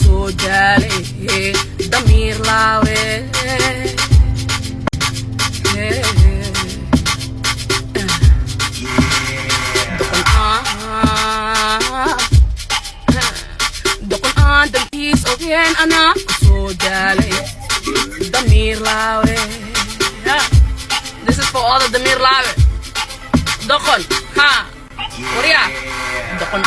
kusoo daalay damiir laawe dokon aan dantiis ogeen anaa kusoo daalay damiir laawe. This is for all the damiir laawe. Dokon, ha, Korea. Dokon